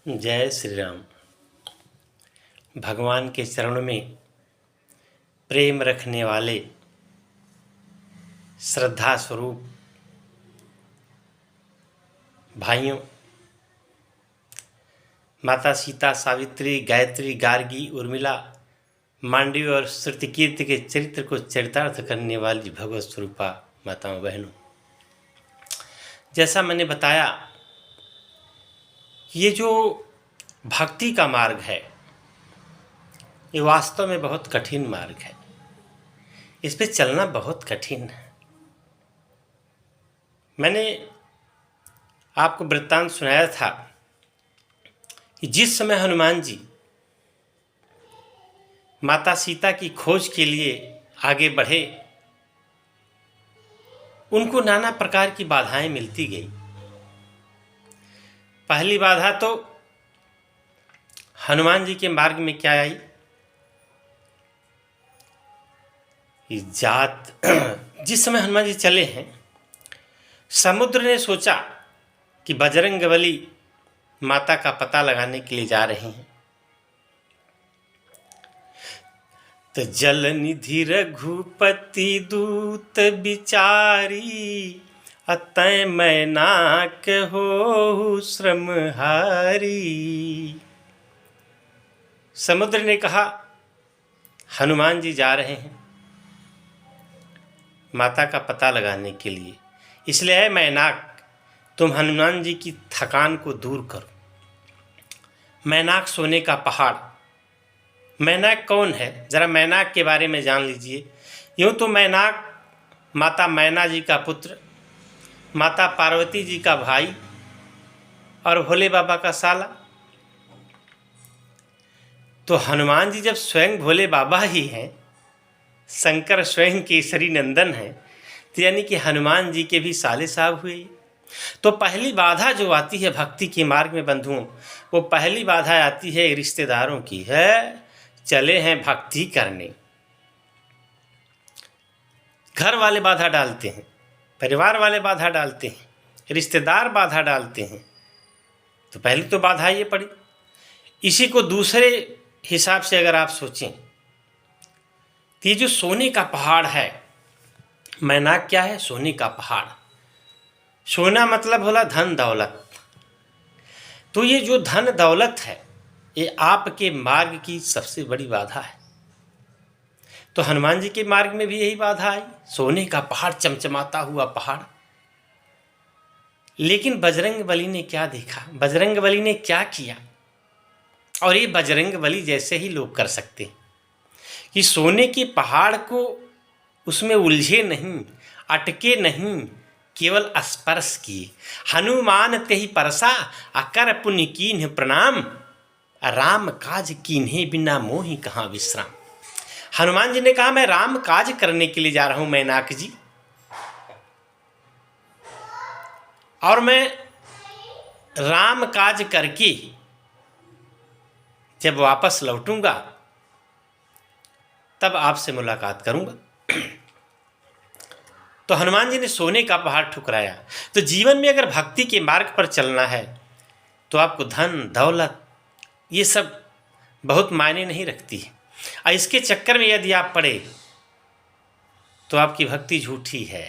जय श्री राम। भगवान के चरणों में प्रेम रखने वाले श्रद्धा स्वरूप भाइयों, माता सीता, सावित्री, गायत्री, गार्गी, उर्मिला, मांडवी और श्रुतिकीर्ति के चरित्र को चरितार्थ करने वाली भगवत स्वरूपा माताओं बहनों, जैसा मैंने बताया, ये जो भक्ति का मार्ग है ये वास्तव में बहुत कठिन मार्ग है। इस पे चलना बहुत कठिन है। मैंने आपको वृत्तांत सुनाया था कि जिस समय हनुमान जी माता सीता की खोज के लिए आगे बढ़े, उनको नाना प्रकार की बाधाएं मिलती गई। पहली बाधा तो हनुमान जी के मार्ग में क्या आई? जिस समय हनुमान जी चले हैं, समुद्र ने सोचा कि बजरंगबली माता का पता लगाने के लिए जा रहे हैं, तो जल निधि रघुपति दूत बिचारी, अतः मैनाक हो श्रम हारी। समुद्र ने कहा हनुमान जी जा रहे हैं माता का पता लगाने के लिए, इसलिए है मैनाक, तुम हनुमान जी की थकान को दूर करो। मैनाक सोने का पहाड़। मैनाक कौन है? जरा मैनाक के बारे में जान लीजिए। यूँ तो मैनाक माता मैना जी का पुत्र, माता पार्वती जी का भाई और भोले बाबा का साला। तो हनुमान जी जब स्वयं भोले बाबा ही हैं, शंकर स्वयं केसरी नंदन हैं, तो यानी कि हनुमान जी के भी साले साहब हुए। तो पहली बाधा जो आती है भक्ति के मार्ग में बंधुओं, वो पहली बाधा आती है रिश्तेदारों की है। चले हैं भक्ति करने, घर वाले बाधा डालते हैं, परिवार वाले बाधा डालते हैं, रिश्तेदार बाधा डालते हैं, तो पहली तो बाधा ये पड़ी। इसी को दूसरे हिसाब से अगर आप सोचें तो ये जो सोने का पहाड़ है, मैनाक क्या है? सोने का पहाड़। सोना मतलब होला धन दौलत। तो ये जो धन दौलत है ये आपके मार्ग की सबसे बड़ी बाधा है। तो हनुमान जी के मार्ग में भी यही बाधा आई, सोने का पहाड़, चमचमाता हुआ पहाड़। लेकिन बजरंगबली ने क्या देखा, बजरंगबली ने क्या किया? और ये बजरंगबली जैसे ही लोग कर सकते हैं कि सोने के पहाड़ को उसमें उलझे नहीं, अटके नहीं, केवल स्पर्श किए। हनुमान तेहि परसा अकर पुनि कीन्ह प्रणाम, राम काज कीन्हे बिना मोहि कहाँ विश्राम। हनुमान जी ने कहा मैं राम काज करने के लिए जा रहा हूं मैनाक जी, और मैं राम काज करके जब वापस लौटूंगा तब आपसे मुलाकात करूंगा। तो हनुमान जी ने सोने का पहाड़ ठुकराया। तो जीवन में अगर भक्ति के मार्ग पर चलना है तो आपको धन दौलत ये सब बहुत मायने नहीं रखती है। और इसके चक्कर में यदि आप पड़े तो आपकी भक्ति झूठी है,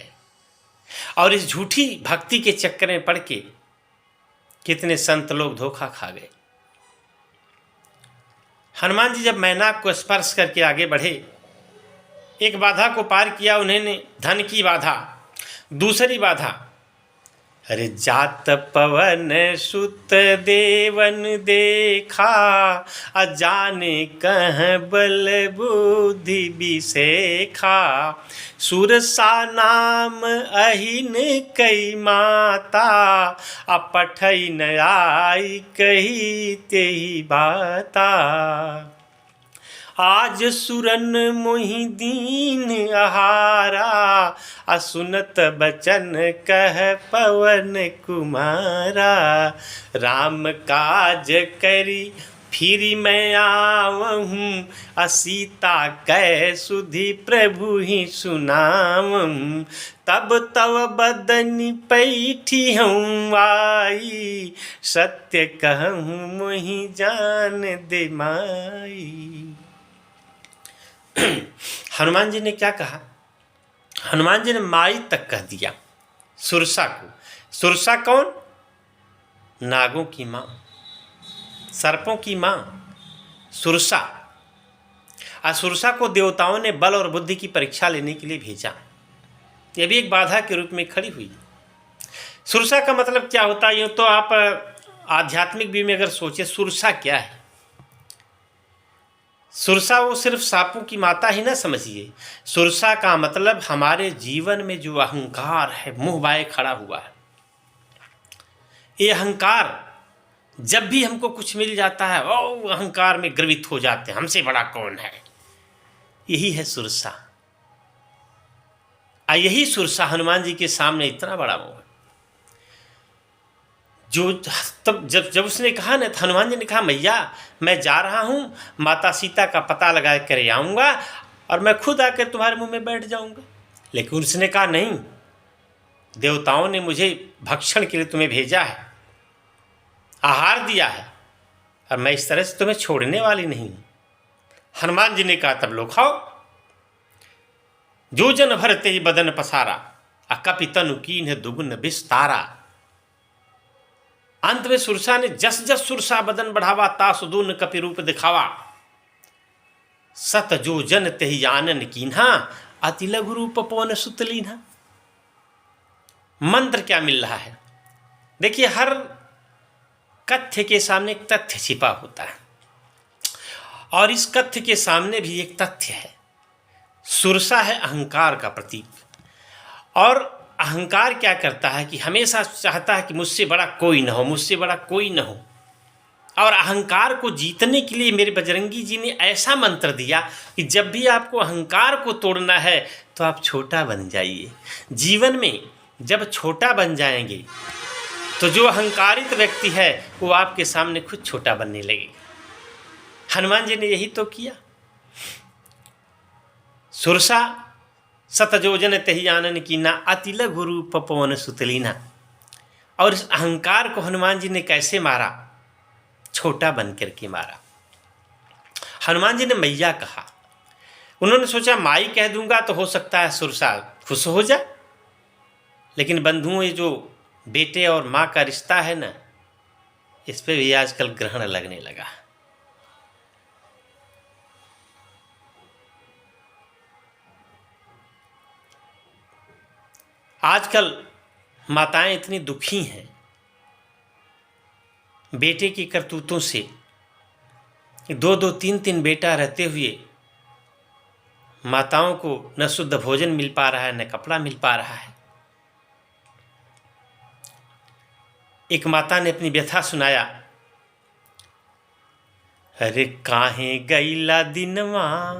और इस झूठी भक्ति के चक्कर में पड़ के कितने संत लोग धोखा खा गए। हनुमान जी जब मैनाक को स्पर्श करके आगे बढ़े, एक बाधा को पार किया उन्होंने, धन की बाधा। दूसरी बाधा, अरे जात पवन सुत देवन देखा, अजाने कह बल बुद्धि बिसेखा, सुरसा नाम अहिन कई माता, अपठई न आई कही तेहि बाता, आज सुरन मोहि दीन आहारा, असुनत बचन कह पवन कुमारा, राम काज करी फिर मैं आवहूँ असीता कै सुधि प्रभु ही सुनावहूँ। तब तव बदन पैठी हूँ आई, सत्य कहूँ मोहि जान दे माई। हनुमान जी ने क्या कहा? हनुमान जी ने माई तक कह दिया सुरसा को। सुरसा कौन? नागों की माँ, सर्पों की माँ सुरसा। सुरसा को देवताओं ने बल और बुद्धि की परीक्षा लेने के लिए भेजा। यह भी एक बाधा के रूप में खड़ी हुई। सुरसा का मतलब क्या होता है? यूँ तो आप आध्यात्मिक व्यू में अगर सोचे सुरसा क्या है, सुरसा वो सिर्फ सांपों की माता ही ना समझिए। सुरसा का मतलब हमारे जीवन में जो अहंकार है, मुँह बाए खड़ा हुआ है। ये अहंकार जब भी हमको कुछ मिल जाता है, ओ अहंकार में गर्वित हो जाते हैं, हमसे बड़ा कौन है। यही है सुरसा। यही सुरसा हनुमान जी के सामने इतना बड़ा मोह है। जो तब जब उसने कहा ना, तो हनुमान जी ने कहा मैया मैं जा रहा हूँ, माता सीता का पता लगा कर आऊँगा और मैं खुद आकर तुम्हारे मुंह में बैठ जाऊँगा। लेकिन उसने कहा नहीं, देवताओं ने मुझे भक्षण के लिए तुम्हें भेजा है, आहार दिया है, और मैं इस तरह से तुम्हें छोड़ने वाली नहीं हूँ। हनुमान जी ने कहा तब लो खाओ। जो जन भर तेज बदन पसारा, कपि तनु कीन्ह दुगुन विस्तारा। अंत में सुरसा ने जस जस सुरसा बदन बढ़ावा, तासु दून कपि रूप दिखावा। सत जो जन तेहि आनन कीन्हा, अति लघु रूप पवन सुत लीन्हा। मंत्र क्या मिल रहा है? देखिए, हर कथ्य के सामने एक तथ्य छिपा होता है, और इस कथ्य के सामने भी एक तथ्य है। सुरसा है अहंकार का प्रतीक, और अहंकार क्या करता है कि हमेशा चाहता है कि मुझसे बड़ा कोई ना हो, मुझसे बड़ा कोई ना हो। और अहंकार को जीतने के लिए मेरे बजरंगी जी ने ऐसा मंत्र दिया कि जब भी आपको अहंकार को तोड़ना है तो आप छोटा बन जाइए। जीवन में जब छोटा बन जाएंगे तो जो अहंकारित व्यक्ति है वो आपके सामने खुद छोटा बनने लगेगा। हनुमान जी ने यही तो किया। सुरसा सतजोजन तेहि आनन कीन्हा, अति लघु रूप पवन सुत लीन्हा। और इस अहंकार को हनुमान जी ने कैसे मारा? छोटा बन करके मारा। हनुमान जी ने मैया कहा। उन्होंने सोचा माई कह दूंगा तो हो सकता है सुरसा खुश हो जाए, लेकिन बंधुओं ये जो बेटे और माँ का रिश्ता है ना, इस पे भी आजकल ग्रहण लगने लगा। आजकल माताएं इतनी दुखी हैं बेटे की करतूतों से। 2-2, 3-3 बेटा रहते हुए माताओं को न शुद्ध भोजन मिल पा रहा है, न कपड़ा मिल पा रहा है। एक माता ने अपनी व्यथा सुनाया, अरे काहे गईला दिनवा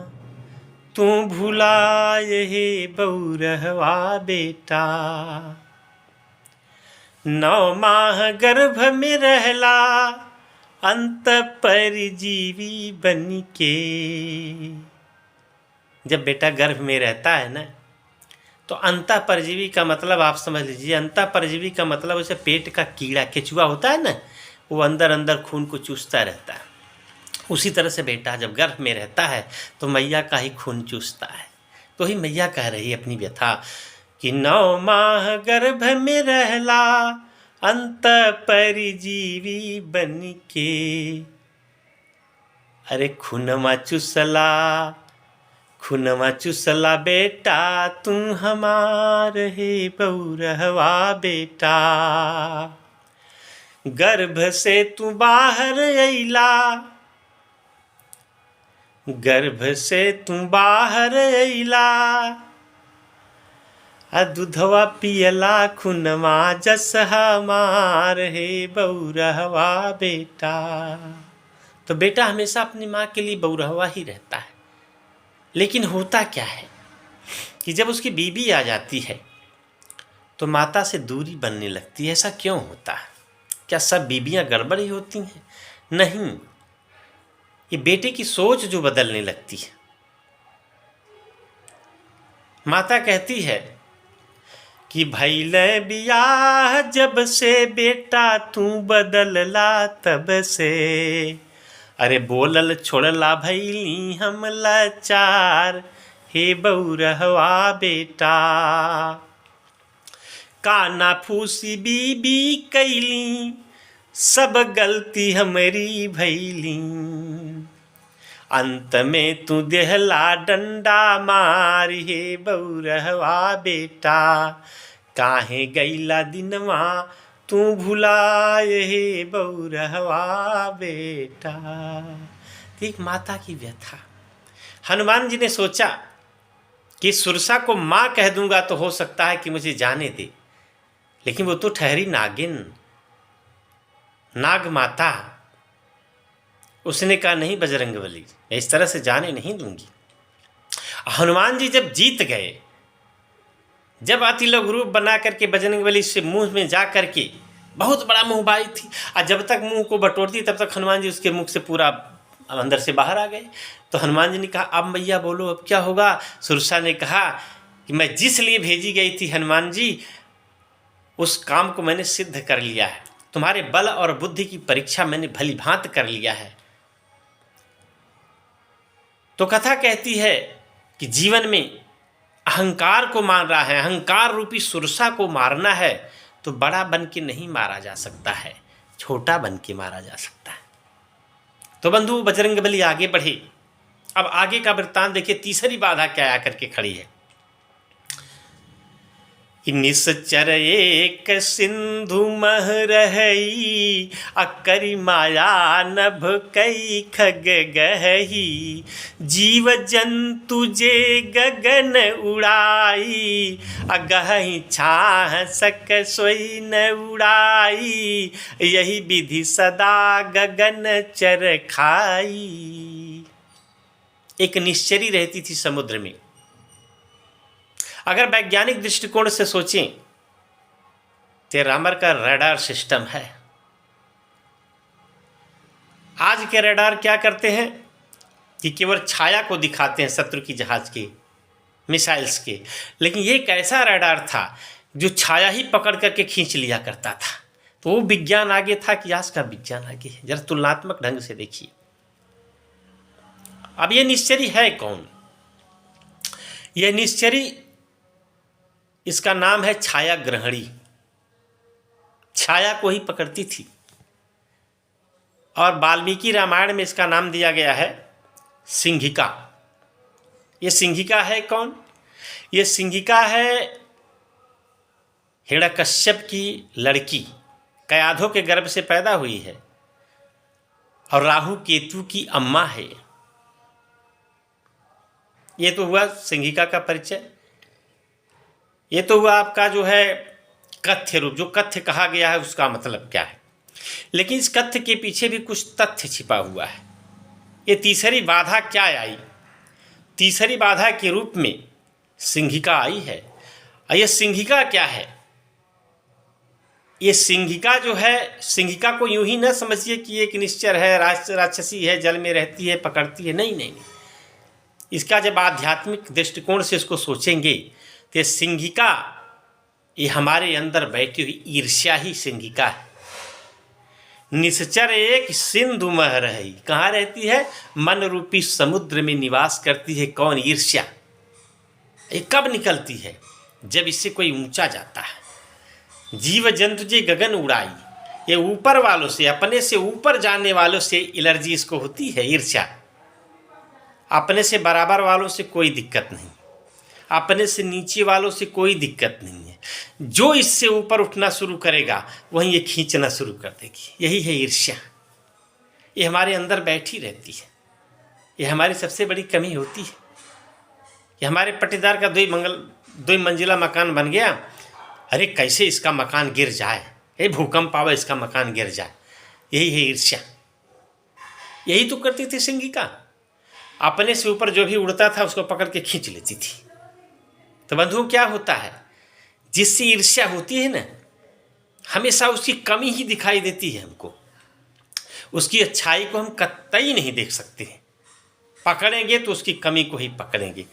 तू भुलाए हे बउरहवा बेटा। 9 माह गर्भ में रहला अंत परजीवी बनिके। जब बेटा गर्भ में रहता है ना, तो अंतः परजीवी का मतलब आप समझ लीजिए। अंतः परजीवी का मतलब उसे पेट का कीड़ा, केचुआ होता है ना, वो अंदर अंदर खून को चूसता रहता है। उसी तरह से बेटा जब गर्भ में रहता है तो मैया का ही खून चूसता है। तो ही मैया कह रही है अपनी व्यथा कि 9 माह गर्भ में रहला अंत परजीवी बनिके। अरे खूनमा चुसला बेटा तू हमार हे बउरहवा बेटा। गर्भ से तू बाहर अइला, गर्भ से तू बाहर अइला, दूधवा पियला खुनमा जस हमार हे बउरहवा बेटा। तो बेटा हमेशा अपनी माँ के लिए बउरहवा ही रहता है। लेकिन होता क्या है कि जब उसकी बीबी आ जाती है तो माता से दूरी बनने लगती है। ऐसा क्यों होता है? क्या सब बीबियाँ गड़बड़ ही होती हैं? नहीं, ये बेटे की सोच जो बदलने लगती है। माता कहती है कि भइले बियाह जब से बेटा तू बदलला तब से, अरे बोलल छोड़ला भैली हम लाचार, हे बउरहवा बेटा। काना फूसी बीबी कैली सब गलती हमारी भैली, अंत में तू देहला डंडा मार, हे बउरहवा बेटा। काहे गईला दिनवा तू भुलाए, हे बउरहवा बेटा। एक माता की व्यथा। हनुमान जी ने सोचा कि सुरसा को माँ कह दूंगा तो हो सकता है कि मुझे जाने दे, लेकिन वो तो ठहरी नागिन, नाग माता। उसने कहा नहीं बजरंगबली, मैं इस तरह से जाने नहीं दूंगी। हनुमान जी जब जीत गए, जब अतिलोक रूप बना करके बजरंगबली से मुंह में जा करके, बहुत बड़ा मुंह बाई थी, और जब तक मुंह को बटोरती तब तक हनुमान जी उसके मुख से पूरा अंदर से बाहर आ गए। तो हनुमान जी ने कहा अब मैया बोलो अब क्या होगा। सुरसा ने कहा कि मैं जिस लिए भेजी गई थी हनुमान जी, उस काम को मैंने सिद्ध कर लिया है। तुम्हारे बल और बुद्धि की परीक्षा मैंने भली भांति कर लिया है। तो कथा कहती है कि जीवन में अहंकार को मार रहा है, अहंकार रूपी सुरसा को मारना है तो बड़ा बन के नहीं मारा जा सकता है, छोटा बन के मारा जा सकता है। तो बंधु बजरंगबली आगे बढ़े। अब आगे का वृत्तांत देखिए, तीसरी बाधा क्या आकर के खड़ी है। निश्चर एक सिंधु मह रही, अकरी माया नभ कई खग गही, जीव जंतु जे गगन उड़ाई, अगहि छाह सक सोई न उड़ाई, यही विधि सदा गगन चर खाई। एक निश्चरी रहती थी समुद्र में। अगर वैज्ञानिक दृष्टिकोण से सोचें तो रामर का रडार सिस्टम है। आज के रडार क्या करते हैं कि केवल छाया को दिखाते हैं शत्रु की जहाज के, मिसाइल्स के, लेकिन ये एक ऐसा रडार था जो छाया ही पकड़ करके खींच लिया करता था। तो वो विज्ञान आगे था कि आज का विज्ञान आगे है। जरा तुलनात्मक ढंग से देखिए। अब ये निश्चरी है कौन? यह निश्चरी, इसका नाम है छाया ग्रहणी। छाया को ही पकड़ती थी और वाल्मीकि रामायण में इसका नाम दिया गया है सिंहिका। ये सिंहिका है कौन? ये सिंहिका है हिरण्यकश्यप की लड़की, कयाधो के गर्भ से पैदा हुई है और राहु केतु की अम्मा है। ये तो हुआ सिंहिका का परिचय। ये तो हुआ आपका जो है कथ्य रूप, जो कथ्य कहा गया है उसका मतलब क्या है। लेकिन इस कथ्य के पीछे भी कुछ तथ्य छिपा हुआ है। ये तीसरी बाधा क्या आई? तीसरी बाधा के रूप में सिंहिका आई है। और ये सिंहिका क्या है? ये सिंहिका जो है, सिंहिका को यूं ही न समझिए कि एक निश्चर है, राक्षसी है, जल में रहती है, पकड़ती है। नहीं नहीं, इसका जब आध्यात्मिक दृष्टिकोण से इसको सोचेंगे तो सिंहिका ये हमारे अंदर बैठी हुई ईर्ष्या ही सिंहिका है। निश्चर एक सिंधु मह रही, कहाँ रहती है? मन रूपी समुद्र में निवास करती है। कौन? ईर्ष्या। ये कब निकलती है? जब इससे कोई ऊंचा जाता है। जीव जंतु जे गगन उड़ाई, ये ऊपर वालों से, अपने से ऊपर जाने वालों से एलर्जी इसको होती है, ईर्ष्या। अपने से बराबर वालों से कोई दिक्कत नहीं, अपने से नीचे वालों से कोई दिक्कत नहीं है। जो इससे ऊपर उठना शुरू करेगा वहीं ये खींचना शुरू कर देगी। यही है ईर्ष्या। ये हमारे अंदर बैठी रहती है। ये हमारी सबसे बड़ी कमी होती है। ये हमारे पट्टीदार का दो मंजिला मकान बन गया, अरे कैसे इसका मकान गिर जाए, ये भूकंप आवे इसका मकान गिर जाए। यही है ईर्ष्या। यही तो करती थी सिंहिका। अपने से ऊपर जो भी उड़ता था उसको पकड़ के खींच लेती थी। तो बंधुओं क्या होता है, जिससे ईर्ष्या होती है ना, हमेशा उसकी कमी ही दिखाई देती है हमको। उसकी अच्छाई को हम कतई नहीं देख सकते हैं। पकड़ेंगे तो उसकी कमी को ही पकड़ेंगे।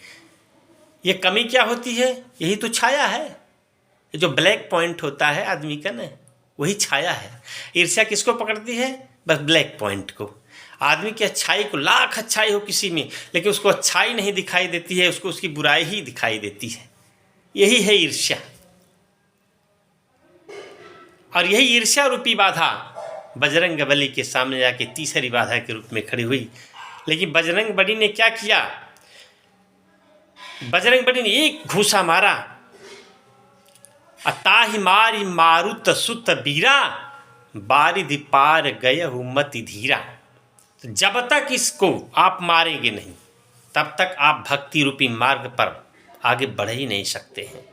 ये कमी क्या होती है? यही तो छाया है। ये जो ब्लैक पॉइंट होता है आदमी का ना, वही छाया है। ईर्ष्या किसको पकड़ती है? बस ब्लैक पॉइंट को। आदमी की अच्छाई को, लाख अच्छाई हो किसी में, लेकिन उसको अच्छाई नहीं दिखाई देती है, उसको उसकी बुराई ही दिखाई देती है। यही है ईर्ष्या। और यही ईर्ष्या रूपी बाधा बजरंगबली के सामने जाके तीसरी बाधा के रूप में खड़ी हुई। लेकिन बजरंगबली ने क्या किया? बजरंगबली ने एक घूसा मारा, अताहि मारी मारुत सुत बीरा, बारिधि पार गय मति धीरा। तो जब तक इसको आप मारेंगे नहीं, तब तक आप भक्ति रूपी मार्ग पर आगे बढ़ ही नहीं सकते हैं।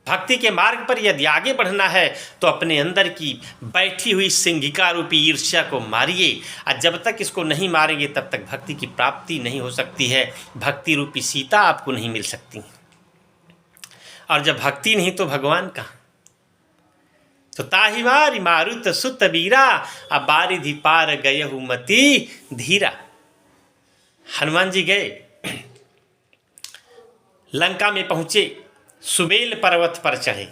भक्ति के मार्ग पर यदि आगे बढ़ना है तो अपने अंदर की बैठी हुई सिंहिका रूपी ईर्ष्या को मारिए। और जब तक इसको नहीं मारेंगे तब तक भक्ति की प्राप्ति नहीं हो सकती है। भक्ति रूपी सीता आपको नहीं मिल सकती। और जब भक्ति नहीं तो भगवान कहाँ? तो ताहि मारी मारुत सुत बीरा, अब बारिधि पार गयहु मति धीरा। हनुमान जी गए, लंका में पहुंचे, सुबेल पर्वत पर चढ़े।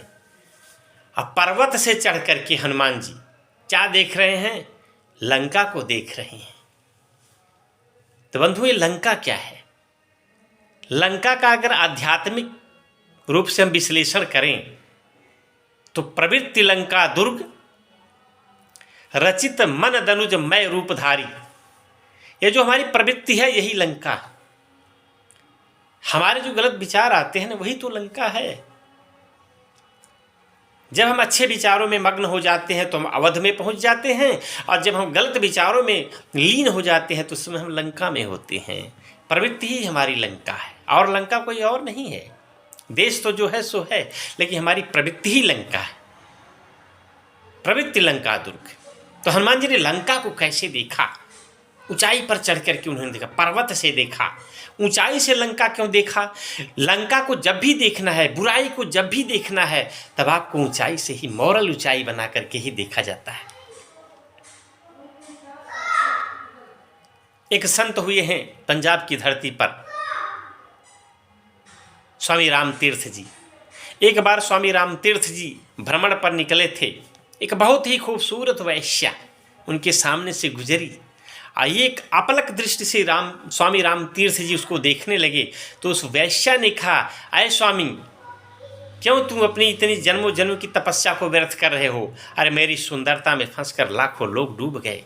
अब पर्वत से चढ़ करके हनुमान जी क्या देख रहे हैं? लंका को देख रहे हैं। तो बंधु, ये लंका क्या है? लंका का अगर आध्यात्मिक रूप से हम विश्लेषण करें तो प्रवृत्ति लंका दुर्ग, रचित मन दनुज मय रूपधारी। ये जो हमारी प्रवृत्ति है यही लंका। हमारे जो गलत विचार आते हैं ना, वही तो लंका है। जब हम अच्छे विचारों में मग्न हो जाते हैं तो हम अवध में पहुंच जाते हैं, और जब हम गलत विचारों में लीन हो जाते हैं तो उस समय हम लंका में होते हैं। प्रवृत्ति ही हमारी लंका है, और लंका कोई और नहीं है। देश तो जो है सो है, लेकिन हमारी प्रवृत्ति ही लंका है। प्रवृत्ति लंका दुर्ग। तो हनुमान जी ने लंका को कैसे देखा? ऊंचाई पर चढ़ करके उन्होंने देखा, पर्वत से देखा। ऊंचाई से लंका क्यों देखा? लंका को जब भी देखना है, बुराई को जब भी देखना है, तब आपको ऊंचाई से ही, मॉरल ऊंचाई बना करके ही देखा जाता है। एक संत हुए हैं पंजाब की धरती पर, स्वामी राम तीर्थ जी। एक बार स्वामी राम तीर्थ जी भ्रमण पर निकले थे। एक बहुत ही खूबसूरत वैश्या उनके सामने से गुजरी। एक अपलक दृष्टि से स्वामी राम तीर्थ जी उसको देखने लगे। तो उस वैश्या ने कहा, अय स्वामी, क्यों तुम अपनी इतनी जन्मों जन्म की तपस्या को व्यर्थ कर रहे हो? अरे मेरी सुंदरता में फंसकर लाखों लोग डूब गए,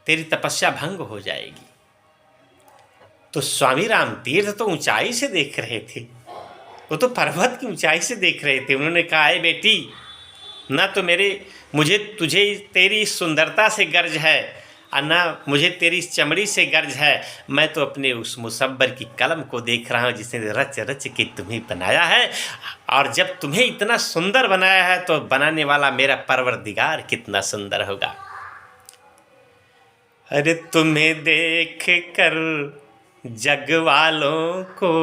तेरी तपस्या भंग हो जाएगी। तो स्वामी राम तीर्थ तो ऊंचाई से देख रहे थे, वो तो पर्वत की ऊंचाई से देख रहे थे। उन्होंने कहा, अय बेटी, ना तो मुझे तुझे तेरी सुंदरता से गर्ज है, और ना मुझे तेरी चमड़ी से गर्ज है। मैं तो अपने उस मुसब्बर की कलम को देख रहा हूँ जिसने रच रच के तुम्हें बनाया है। और जब तुम्हें इतना सुंदर बनाया है तो बनाने वाला मेरा परवरदिगार कितना सुंदर होगा। अरे तुम्हें देख कर जग वालों को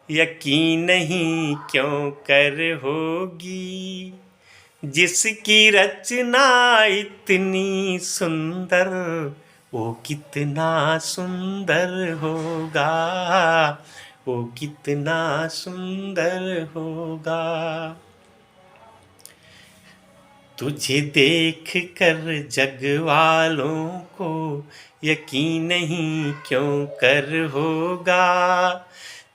यकीन नहीं क्यों कर होगी, जिसकी रचना इतनी सुंदर वो कितना सुंदर होगा, वो कितना सुंदर होगा। तुझे देख कर जग वालों को यकीन नहीं क्यों कर होगा,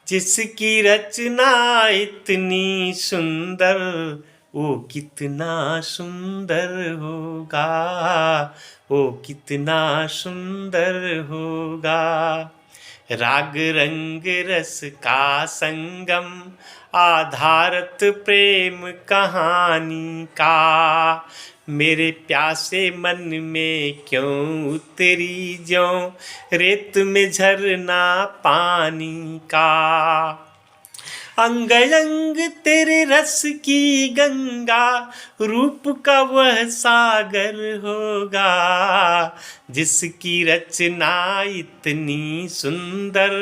जिसकी रचना इतनी सुंदर वो कितना सुंदर होगा, वो कितना सुंदर होगा। राग रंग रस का संगम आधारत प्रेम कहानी का, मेरे प्यासे मन में क्यों उतरी ज्यों रेत में झरना पानी का। अंग अंग तेरे रस की गंगा, रूप का वह सागर होगा, जिसकी रचना इतनी सुंदर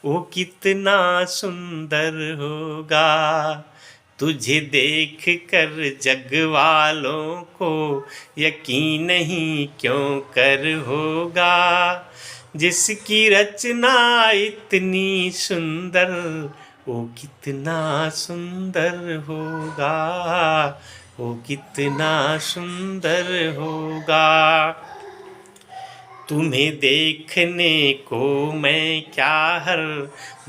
वो कितना सुंदर होगा। तुझे देख कर जग वालों को यकीन नहीं क्यों कर होगा, जिसकी रचना इतनी सुंदर वो कितना सुंदर होगा, वो कितना सुंदर होगा। तुम्हें देखने को मैं क्या हर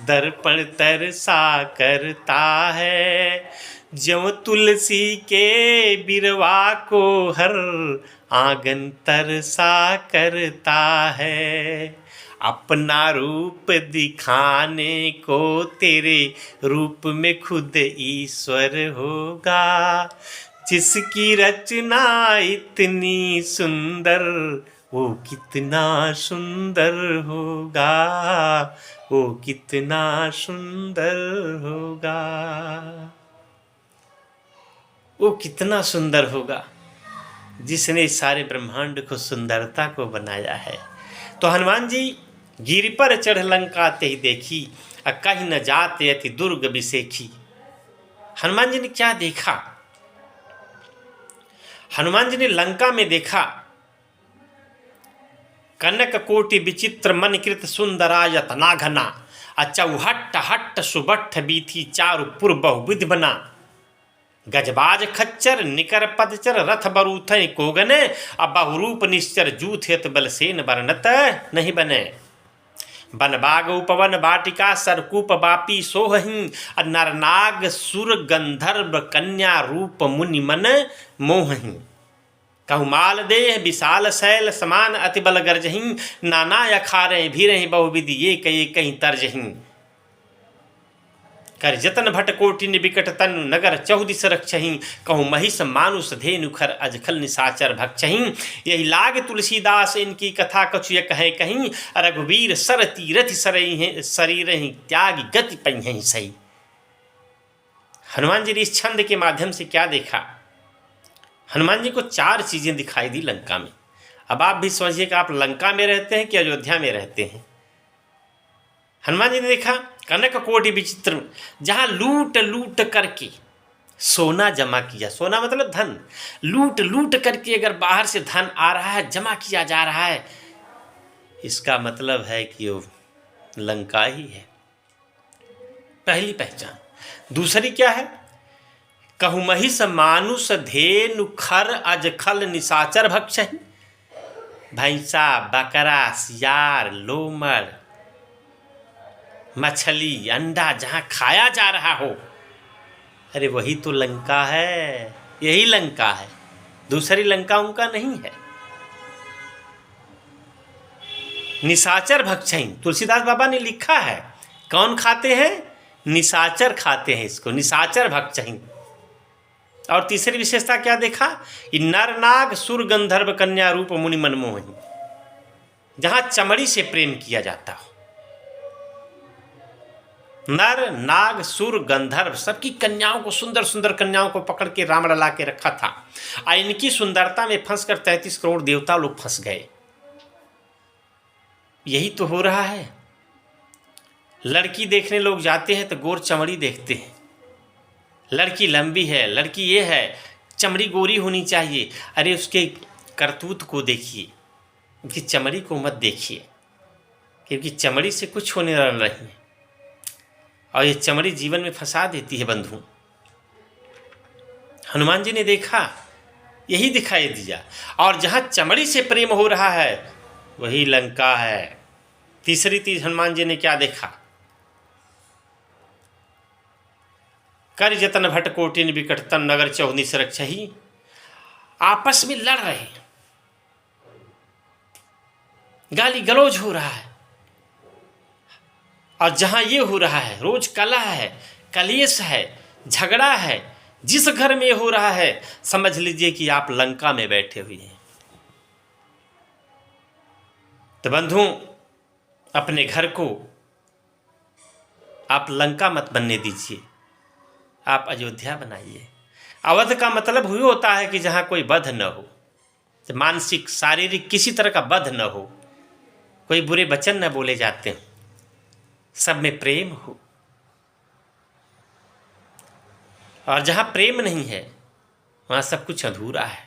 दर्पण तरसा करता है, ज्यों तुलसी के बिरवा को हर आंगन तरसा करता है। अपना रूप दिखाने को तेरे रूप में खुद ईश्वर होगा, जिसकी रचना इतनी सुंदर वो कितना सुंदर होगा, वो कितना सुंदर होगा, वो कितना सुंदर होगा जिसने इस सारे ब्रह्मांड को सुंदरता को बनाया है। तो हनुमान जी गिरि पर चढ़ लंका ते ही देखी, कहीं न जाते अति दुर्ग बिसेखी। हनुमान जी ने क्या देखा? हनुमान जी ने लंका में देखा कनक कोटि विचित्र मन कृत सुंदराय तनाघना, चौहट्ट हट्ट सुबट्ठ बीथी चारु पुर बहुविध बना। गजबाज खच्चर निकर पदचर रथ बरूथै कोगने, बहुरूप निश्चर जूथेत बलसेन बरनत नहीं बने। बनबाग उपवन बाटिका सरकूप बापी सोहहीं, नरनाग सुर गंधर्व कन्या रूप मुनि मन मोहहीं। कहु माल देह विशाल शैल समान अति बल गर्जहीं, नाना अखारे भीरहीं बहुविधि ये कहीं तर्जहीं। कर जतन भट कोटि निबिकट तनु नगर चौदिस रक्षहीं, कहूँ महिष मानुष धेनु खर अजखल निशाचर भक्षहीं। यही लाग तुलसीदास इनकी कथा कछु कहे कहीं, रघुवीर सर तीरथ शरीर त्याग गति पई सही। हनुमान जी ने इस छंद के माध्यम से क्या देखा? हनुमान जी को 4 चीजें दिखाई दी लंका में। अब आप भी समझिए कि आप लंका में रहते हैं कि अयोध्या में रहते हैं। हनुमान जी ने देखा कनक कोटि विचित्र, जहां लूट लूट करके सोना जमा किया, सोना मतलब धन, लूट लूट करके अगर बाहर से धन आ रहा है, जमा किया जा रहा है, इसका मतलब है कि वो लंका ही है। पहली पहचान। दूसरी क्या है? कहु महिष मानुष धेनु खर अजखल निशाचर भक्षहि। भैंसा बकरा सियार लोमड़ मछली अंडा जहां खाया जा रहा हो, अरे वही तो लंका है, यही लंका है, दूसरी लंका उनका नहीं है। निशाचर भक्षहीं, तुलसीदास बाबा ने लिखा है, कौन खाते हैं? निशाचर खाते हैं इसको, निशाचर भक्षहीं। और तीसरी विशेषता क्या देखा? नर नाग सुर गंधर्व कन्या रूप मुनि मनमोहनी, जहां चमड़ी से प्रेम किया जाता हो। नर नाग सुर गंधर्व सबकी कन्याओं को, सुंदर सुंदर कन्याओं को पकड़ के राम ला के रखा था, और इनकी सुंदरता में फंसकर 33 करोड़ देवता लोग फंस गए। यही तो हो रहा है। लड़की देखने लोग जाते हैं तो गोर चमड़ी देखते हैं, लड़की लंबी है, लड़की ये है, चमड़ी गोरी होनी चाहिए। अरे उसके करतूत को देखिए, उनकी चमड़ी को मत देखिए, क्योंकि चमड़ी से कुछ होने वाला नहीं है, और ये चमड़ी जीवन में फंसा देती है बंधु। हनुमान जी ने देखा, यही दिखाई दिया, और जहां चमड़ी से प्रेम हो रहा है वही लंका है। तीसरी चीज हनुमान जी ने क्या देखा? कर जतन भट कोटिन विकट तन नगर चौदिस रक्षहि। आपस में लड़ रहे हैं, गाली गलौज हो रहा है, और जहां ये हो रहा है, रोज कलह है, कलेश है, झगड़ा है, जिस घर में हो रहा है समझ लीजिए कि आप लंका में बैठे हुए हैं। तो बंधु, अपने घर को आप लंका मत बनने दीजिए, आप अयोध्या बनाइए। अवध का मतलब हुई होता है कि जहाँ कोई वध न हो, मानसिक शारीरिक किसी तरह का वध न हो, कोई बुरे वचन न बोले जाते हैं, सब में प्रेम हो। और जहाँ प्रेम नहीं है वहाँ सब कुछ अधूरा है।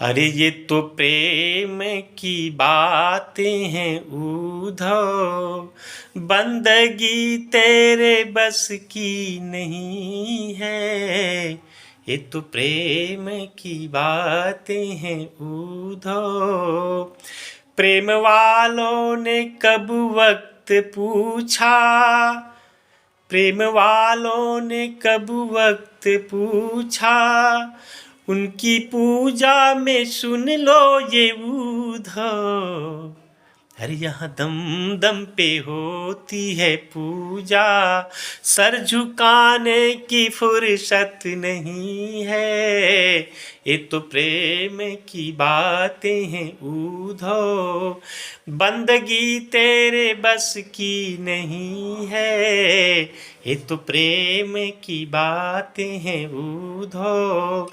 अरे ये तो प्रेम की बातें हैं उद्धव, बंदगी तेरे बस की नहीं है। ये तो प्रेम की बातें हैं उद्धव। प्रेम वालों ने कब वक्त पूछा, प्रेम वालों ने कब वक्त पूछा, उनकी पूजा में सुन लो ये उद्धव। अरे यहाँ दम दम पे होती है पूजा, सर झुकाने की फुर्सत नहीं है। ये तो प्रेम की बातें हैं उद्धव, बंदगी तेरे बस की नहीं है। ये तो प्रेम की बातें हैं उद्धव।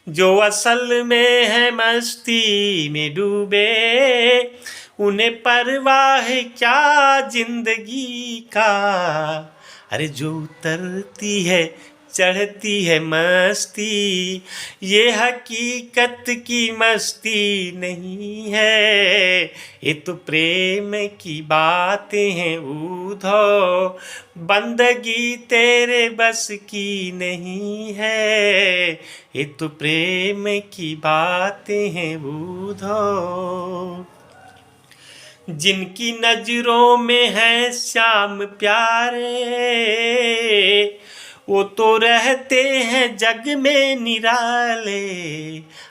जो असल में है मस्ती में डूबे, उन्हें परवाह क्या जिंदगी का। अरे जो उतरती है चढ़ती है मस्ती, ये हकीकत की मस्ती नहीं है। ये तो प्रेम की बातें हैं उद्धव, बंदगी तेरे बस की नहीं है। ये तो प्रेम की बातें हैं उद्धव। जिनकी नजरों में है श्याम प्यारे, वो तो रहते हैं जग में निराले।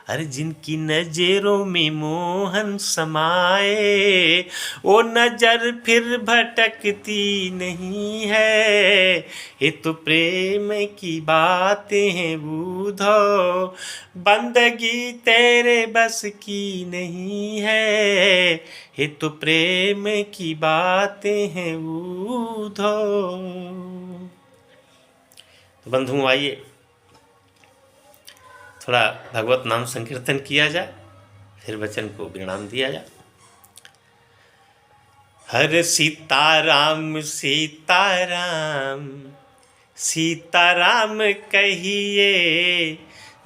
अरे जिनकी नजरों में मोहन समाए, वो नजर फिर भटकती नहीं है। ये तो प्रेम की बातें हैं उद्धव, बंदगी तेरे बस की नहीं है। ये तो प्रेम की बातें हैं उद्धव। तो बंधुओं आइए थोड़ा भगवत नाम संकीर्तन किया जाए, फिर वचन को विराम दिया जाए। हर सीताराम सीताराम सीताराम कहिए,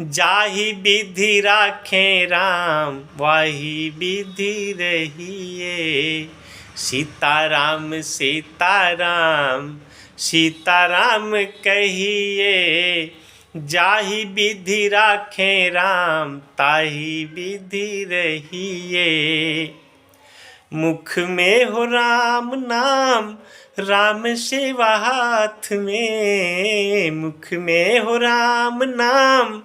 जाहि विधि राखें राम वाही विधि रहिए। सीताराम सीताराम सीताराम कहिए, जाहि विधि राखें राम ताहि विधि रहिए। मुख में हो राम नाम राम सेवा हाथ में, मुख में हो राम नाम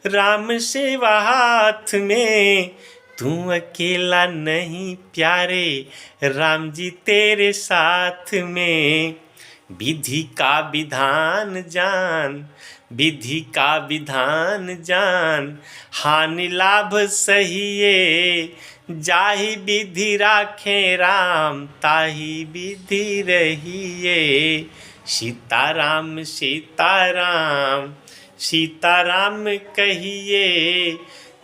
राम सेवा हाथ में। तू अकेला नहीं प्यारे राम जी तेरे साथ में। विधि का विधान जान, विधि का विधान जान, हानि लाभ सहिए। जाहि विधि राखें राम ताहि विधि रहिए। सीताराम सीताराम सीताराम कहिए,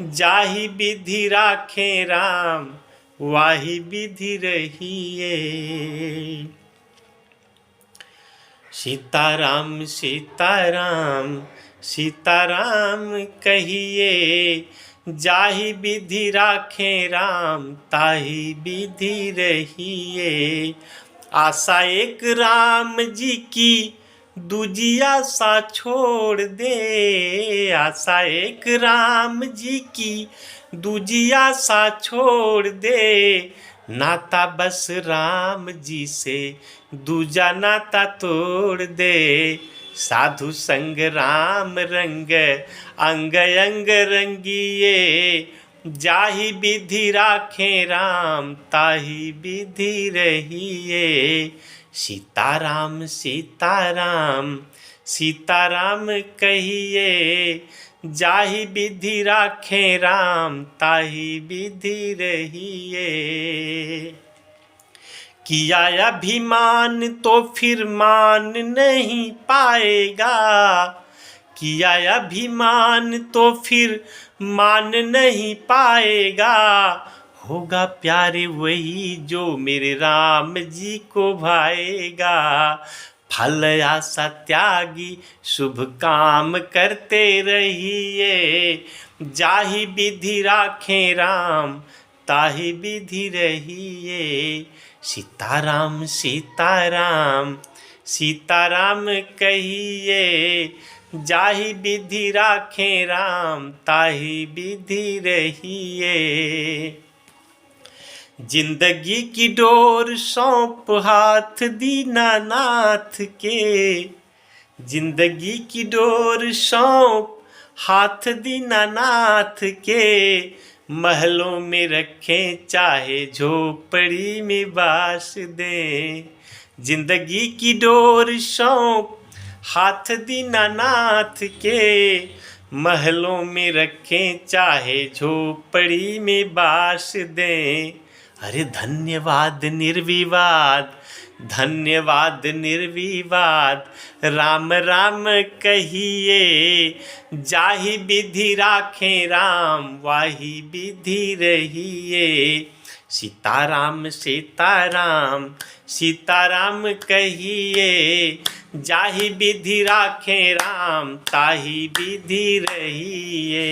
जाहि विधि राखें राम वाही विधि रहिए। सीताराम सीताराम सीताराम कहिए, जाहि विधि राखें राम ताहि विधि रहिए। आशा एक राम जी की दूजी आशा छोड़ दे, आशा एक राम जी की दूजी आशा छोड़ दे। नाता बस राम जी से दूजा नाता तोड़ दे। साधु संग राम रंग अंग अंग रंगिए। जाहि विधि राखें राम ताहि विधि रहिए। सीताराम सीताराम सीताराम कहिए, जाहि विधि राखें राम ताहि विधि रहिए। किया अभिमान तो फिर मान नहीं पाएगा, किया अभिमान तो फिर मान नहीं पाएगा। होगा प्यारे वही जो मेरे राम जी को भाएगा। फल आशा त्यागी शुभ काम करते रहिए। जाहि विधि राखें राम ताहि विधि रहिए। सीताराम सीताराम सीताराम कहिए। जाहि विधि राखें राम ताहि विधि रहिए। जिंदगी की डोर सौंप हाथ दीनानाथ के। जिंदगी की डोर सौंप हाथ दीनानाथ के। महलों में रखें चाहे झोपड़ी में बास दें। जिंदगी की डोर सौंप हाथ दीनानाथ के। महलों में रखें चाहे झोपड़ी में बास दें। अरे धन्यवाद निर्विवाद धन्यवाद निर्विवाद राम राम कहिए। जाहि विधि राखें राम वाहि विधि रहिए। सीताराम सीताराम सीताराम कहिए। जाहि विधि राखें राम ताहि विधि रहिए।